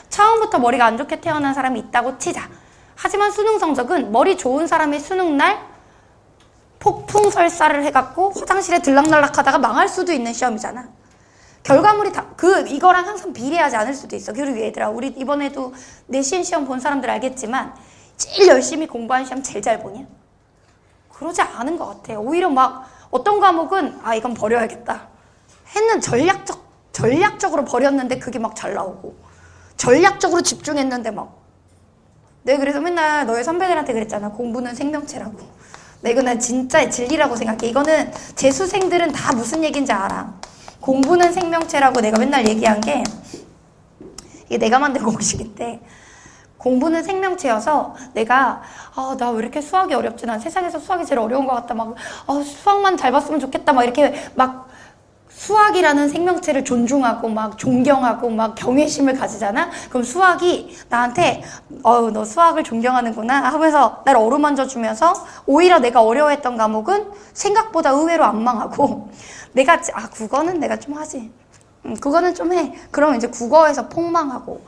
처음부터 머리가 안 좋게 태어난 사람이 있다고 치자. 하지만 수능 성적은 머리 좋은 사람의 수능날 폭풍설사를 해갖고 화장실에 들락날락 하다가 망할 수도 있는 시험이잖아. 결과물이 이거랑 항상 비례하지 않을 수도 있어. 그리고 얘들아, 우리 이번에도 내신 시험 본 사람들 알겠지만 제일 열심히 공부한 시험 제일 잘 보냐? 그러지 않은 것 같아. 오히려 막 어떤 과목은 이건 버려야겠다 했는 전략적으로 버렸는데 그게 막 잘 나오고, 전략적으로 집중했는데 막. 내가 그래서 맨날 너희 선배들한테 그랬잖아. 공부는 생명체라고. 난 진짜 진리라고 생각해. 이거는 재수생들은 다 무슨 얘기인지 알아. 공부는 생명체라고 내가 맨날 얘기한 게, 이게 내가 만든 공식인데, 공부는 생명체여서 내가 나 왜 이렇게 수학이 어렵지? 난 세상에서 수학이 제일 어려운 것 같다. 막 수학만 잘 봤으면 좋겠다. 막 이렇게 막 수학이라는 생명체를 존중하고 막 존경하고 막 경외심을 가지잖아? 그럼 수학이 나한테 너 수학을 존경하는구나 하면서 나를 어루만져 주면서 오히려 내가 어려워했던 과목은 생각보다 의외로 안 망하고, 내가 국어는 내가 좀 하지. 국어는 좀 해. 그러면 이제 국어에서 폭망하고.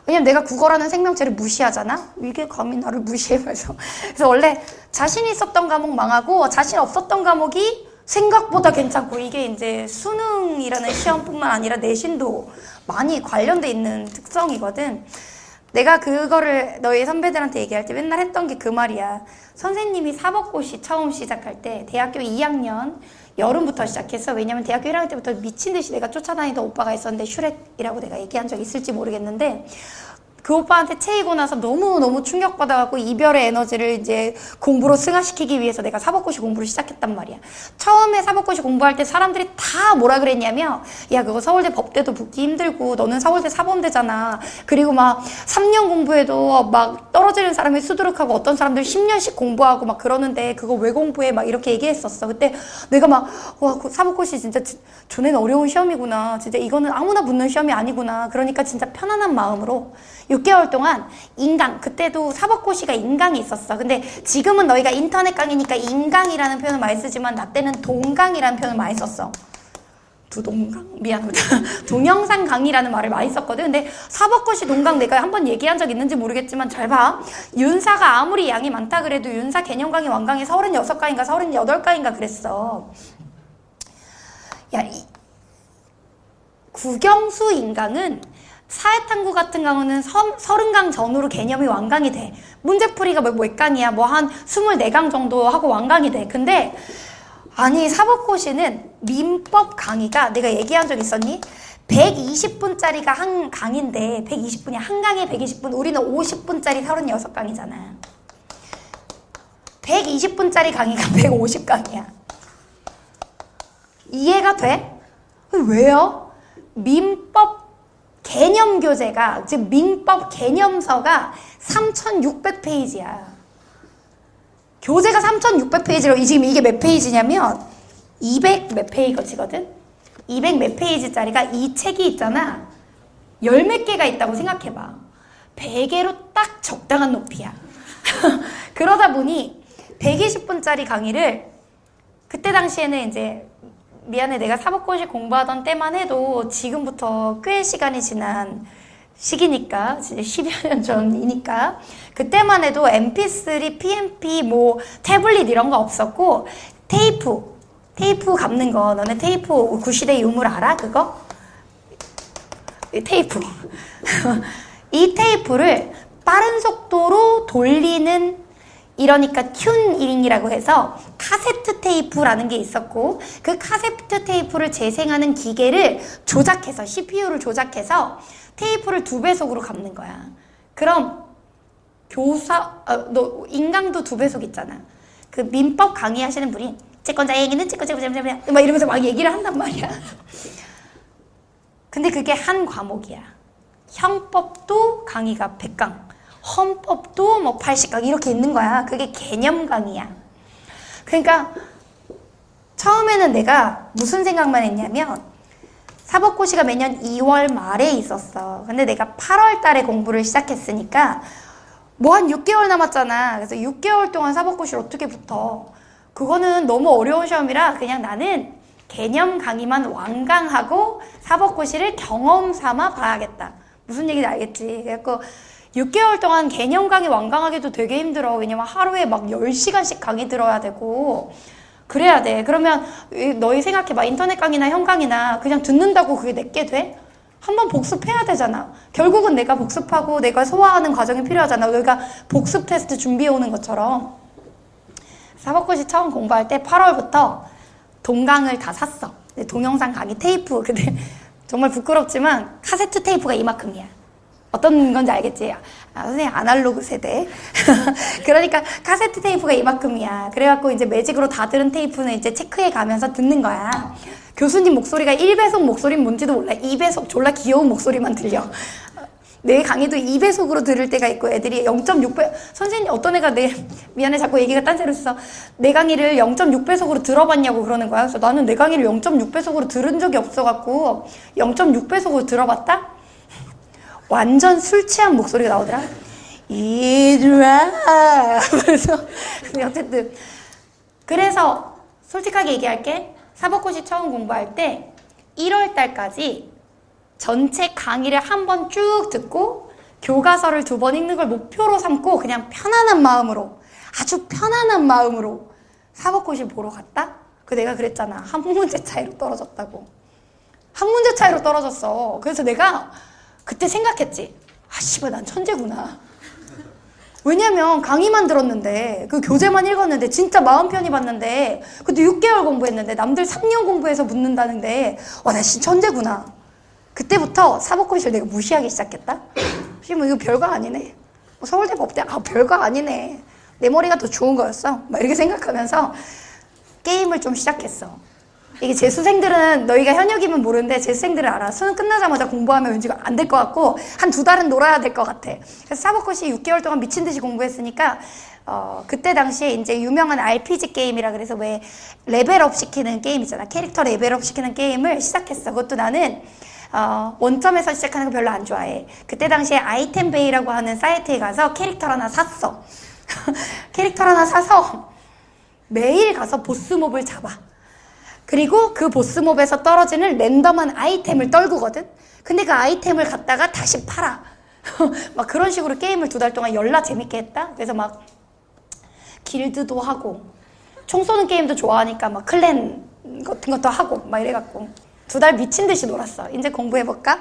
왜냐면 내가 국어라는 생명체를 무시하잖아? 이게 감히 나를 무시해서. 그래서 원래 자신 있었던 과목 망하고 자신 없었던 과목이 생각보다 괜찮고, 이게 이제 수능이라는 시험뿐만 아니라 내신도 많이 관련돼 있는 특성이거든. 내가 그거를 너희 선배들한테 얘기할 때 맨날 했던 게 그 말이야. 선생님이 사법고시 처음 시작할 때 대학교 2학년 여름부터 시작했어. 왜냐면 대학교 1학년 때부터 미친 듯이 내가 쫓아다니던 오빠가 있었는데, 슈렉이라고 내가 얘기한 적 있을지 모르겠는데, 그 오빠한테 채이고 나서 너무너무 충격받아갖고 이별의 에너지를 이제 공부로 승화시키기 위해서 내가 사법고시 공부를 시작했단 말이야. 처음에 사법고시 공부할 때 사람들이 다 뭐라 그랬냐면, 야, 그거 서울대 법대도 붙기 힘들고 너는 서울대 사범대잖아. 그리고 막 3년 공부해도 막 떨어지는 사람이 수두룩하고 어떤 사람들 10년씩 공부하고 막 그러는데 그거 왜 공부해? 막 이렇게 얘기했었어. 그때 내가 막 그 사법고시 진짜 존에는 어려운 시험이구나. 진짜 이거는 아무나 붙는 시험이 아니구나. 그러니까 진짜 편안한 마음으로 6개월 동안 인강, 그때도 사법고시가 인강이 있었어. 근데 지금은 너희가 인터넷 강의니까 인강이라는 표현을 많이 쓰지만 나 때는 동강이라는 표현을 많이 썼어. 두동강? 미안합니다. 동영상 강의라는 말을 많이 썼거든. 근데 사법고시 동강 내가 한번 얘기한 적 있는지 모르겠지만 잘 봐. 윤사가 아무리 양이 많다 그래도 윤사 개념 강의 완강이 36강인가 38강인가 그랬어. 야, 국영수 인강은 사회탐구 같은 경우는 30강 전후로 개념이 완강이 돼. 문제풀이가 몇 강이야. 뭐 한 24강 정도 하고 완강이 돼. 근데 아니, 사법고시는 민법 강의가 내가 얘기한 적 있었니? 120분짜리가 한 강인데 120분이 한 강에 120분. 우리는 50분짜리 36강이잖아. 120분짜리 강의가 150강이야. 이해가 돼? 왜요? 민법 개념 교재가, 즉 민법 개념서가 3,600페이지야. 교재가 3,600페이지로 지금 이게 몇 페이지냐면 200 몇 페이지거든? 200 몇 페이지짜리가 이 책이 있잖아. 열 몇 개가 있다고 생각해봐. 베개로 딱 적당한 높이야. 그러다 보니 120분짜리 강의를 그때 당시에는 이제 미안해, 내가 사법고시 공부하던 때만 해도 지금부터 꽤 시간이 지난 시기니까, 진짜 10여 년 전이니까, 그때만 해도 MP3, PMP, 뭐 태블릿 이런 거 없었고, 테이프 감는 거, 너네 테이프 구시대 유물 알아? 그거? 테이프. 이 테이프를 빠른 속도로 돌리는, 이러니까 튠잉이라고 해서 카세트 테이프라는 게 있었고, 그 카세트 테이프를 재생하는 기계를 조작해서, CPU를 조작해서 테이프를 2배속으로 감는 거야. 그럼 너 인강도 2배속 있잖아. 그 민법 강의하시는 분이 채권자 얘기는 채권자 막 이러면서 막 얘기를 한단 말이야. 근데 그게 한 과목이야. 형법도 강의가 100강. 헌법도 뭐 80강 이렇게 있는 거야. 그게 개념 강의야. 그러니까 처음에는 내가 무슨 생각만 했냐면, 사법고시가 매년 2월 말에 있었어. 근데 내가 8월 달에 공부를 시작했으니까 뭐 한 6개월 남았잖아. 그래서 6개월 동안 사법고시를 어떻게 붙어. 그거는 너무 어려운 시험이라 그냥 나는 개념 강의만 완강하고 사법고시를 경험 삼아 봐야겠다. 무슨 얘기인지 알겠지? 그래갖고 6개월 동안 개념 강의 완강하기도 되게 힘들어. 왜냐면 하루에 막 10시간씩 강의 들어야 되고 그래야 돼. 그러면 너희 생각해봐. 인터넷 강의나 형 강의나 그냥 듣는다고 그게 내게 돼? 한번 복습해야 되잖아. 결국은 내가 복습하고 내가 소화하는 과정이 필요하잖아. 너희가 복습 테스트 준비해 오는 것처럼. 사법고시 처음 공부할 때 8월부터 동강을 다 샀어. 동영상 강의 테이프. 근데 정말 부끄럽지만 카세트 테이프가 이만큼이야. 어떤 건지 알겠지? 선생님 아날로그 세대. 그러니까 카세트 테이프가 이만큼이야. 그래갖고 이제 매직으로 다 들은 테이프는 이제 체크해 가면서 듣는 거야. 교수님 목소리가 1배속 목소리는 뭔지도 몰라. 2배속 졸라 귀여운 목소리만 들려. 내 강의도 2배속으로 들을 때가 있고 애들이 0.6배 선생님 어떤 애가 미안해 자꾸 얘기가 딴새로 있어. 내 강의를 0.6배속으로 들어봤냐고 그러는 거야. 그래서 나는 내 강의를 0.6배속으로 들은 적이 없어갖고 0.6배속으로 들어봤다? 완전 술 취한 목소리가 나오더라. 이들아. 그래서 어쨌든 그래서 솔직하게 얘기할게. 사법고시 처음 공부할 때 1월 달까지 전체 강의를 한 번 쭉 듣고 교과서를 2번 읽는 걸 목표로 삼고 그냥 편안한 마음으로 아주 편안한 마음으로 사법고시 보러 갔다? 내가 그랬잖아. 한 문제 차이로 떨어졌다고. 한 문제 차이로 떨어졌어. 그래서 내가 그때 생각했지. 아 씨발 난 천재구나. 왜냐면 강의만 들었는데 그 교재만 읽었는데 진짜 마음 편히 봤는데 그때 6개월 공부했는데 남들 3년 공부해서 묻는다는데 와 나 진짜 천재구나. 그때부터 사법고시를 내가 무시하기 시작했다. 뭐 이거 별거 아니네. 서울대 법대 별거 아니네. 내 머리가 더 좋은 거였어. 막 이렇게 생각하면서 게임을 좀 시작했어. 이게 재수생들은 너희가 현역이면 모르는데 재수생들은 알아. 수능 끝나자마자 공부하면 왠지 안 될 것 같고 한 2달은 놀아야 될 것 같아. 그래서 사법고시 6개월 동안 미친 듯이 공부했으니까 그때 당시에 이제 유명한 RPG 게임이라 그래서 왜 레벨업 시키는 게임 있잖아. 캐릭터 레벨업 시키는 게임을 시작했어. 그것도 나는 원점에서 시작하는 거 별로 안 좋아해. 그때 당시에 아이템베이라고 하는 사이트에 가서 캐릭터를 하나 샀어. 캐릭터를 하나 사서 매일 가서 보스몹을 잡아. 그리고 그 보스몹에서 떨어지는 랜덤한 아이템을 떨구거든? 근데 그 아이템을 갖다가 다시 팔아. 막 그런 식으로 게임을 2달 동안 열나 재밌게 했다? 그래서 막 길드도 하고 총 쏘는 게임도 좋아하니까 막 클랜 같은 것도 하고 막 이래갖고 2달 미친 듯이 놀았어. 이제 공부해볼까?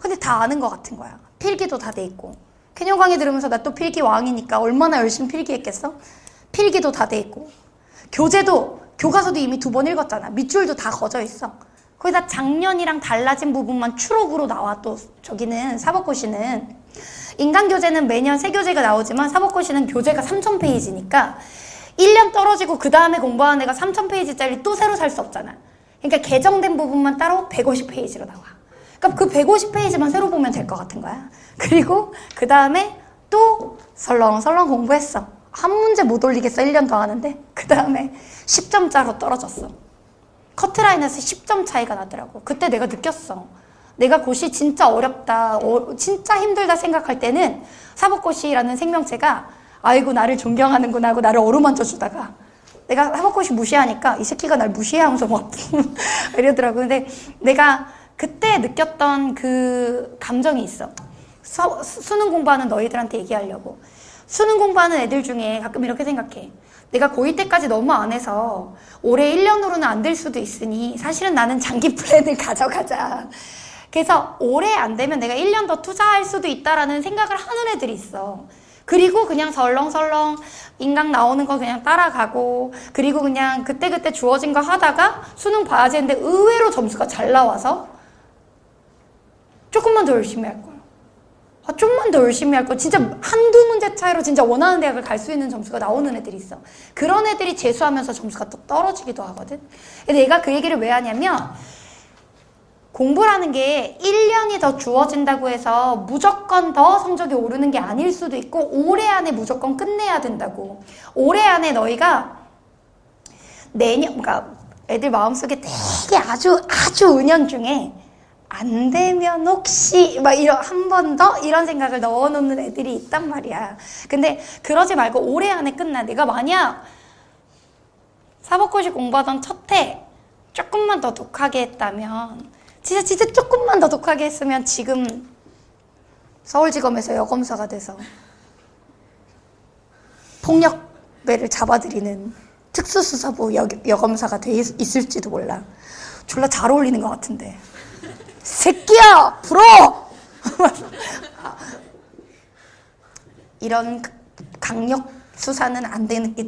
근데 다 아는 것 같은 거야. 필기도 다 돼 있고. 개념 강의 들으면서 나 또 필기 왕이니까 얼마나 열심히 필기했겠어? 필기도 다 돼 있고. 교과서도 이미 2번 읽었잖아. 밑줄도 다 거져 있어. 거기다 작년이랑 달라진 부분만 추록으로 나와. 또 저기는 사법고시는 인간교재는 매년 새 교재가 나오지만 사법고시는 교재가 3000페이지니까 1년 떨어지고 그 다음에 공부하는 애가 3000페이지짜리 또 새로 살 수 없잖아. 그러니까 개정된 부분만 따로 150페이지로 나와. 그러니까 그 150페이지만 새로 보면 될 것 같은 거야. 그리고 그 다음에 또 설렁설렁 공부했어. 한 문제 못 올리겠어. 1년 더 하는데. 그 다음에 10점짜로 떨어졌어. 커트라인에서 10점 차이가 나더라고. 그때 내가 느꼈어. 내가 고시 진짜 어렵다, 진짜 힘들다 생각할 때는 사법고시라는 생명체가 아이고 나를 존경하는구나 하고 나를 어루만져 주다가 내가 사법고시 무시하니까 이 새끼가 날 무시해 하면서 막 이러더라고. 근데 내가 그때 느꼈던 그 감정이 있어. 수능 공부하는 너희들한테 얘기하려고. 수능 공부하는 애들 중에 가끔 이렇게 생각해. 내가 고1 때까지 너무 안 해서 올해 1년으로는 안 될 수도 있으니 사실은 나는 장기 플랜을 가져가자. 그래서 올해 안 되면 내가 1년 더 투자할 수도 있다라는 생각을 하는 애들이 있어. 그리고 그냥 설렁설렁 인강 나오는 거 그냥 따라가고 그리고 그냥 그때그때 주어진 거 하다가 수능 봐야지 했는데 의외로 점수가 잘 나와서 조금만 더 열심히 할 거야. 좀만 더 열심히 할 거. 진짜 한두 문제 차이로 진짜 원하는 대학을 갈 수 있는 점수가 나오는 애들이 있어. 그런 애들이 재수하면서 점수가 또 떨어지기도 하거든. 근데 내가 그 얘기를 왜 하냐면 공부라는 게 1년이 더 주어진다고 해서 무조건 더 성적이 오르는 게 아닐 수도 있고 올해 안에 무조건 끝내야 된다고. 올해 안에 너희가 그러니까 애들 마음속에 되게 아주 은연중에 안 되면 혹시 막 한 번 더 이런 생각을 넣어놓는 애들이 있단 말이야. 근데 그러지 말고 올해 안에 끝나. 내가 만약 사법고시 공부하던 첫 해 조금만 더 독하게 했다면 진짜 조금만 더 독하게 했으면 지금 서울지검에서 여검사가 돼서 폭력배를 잡아들이는 특수수사부 여검사가 돼 있을지도 몰라. 졸라 잘 어울리는 것 같은데. 새끼야! 불어! 이런 강력 수사는 안 되는 게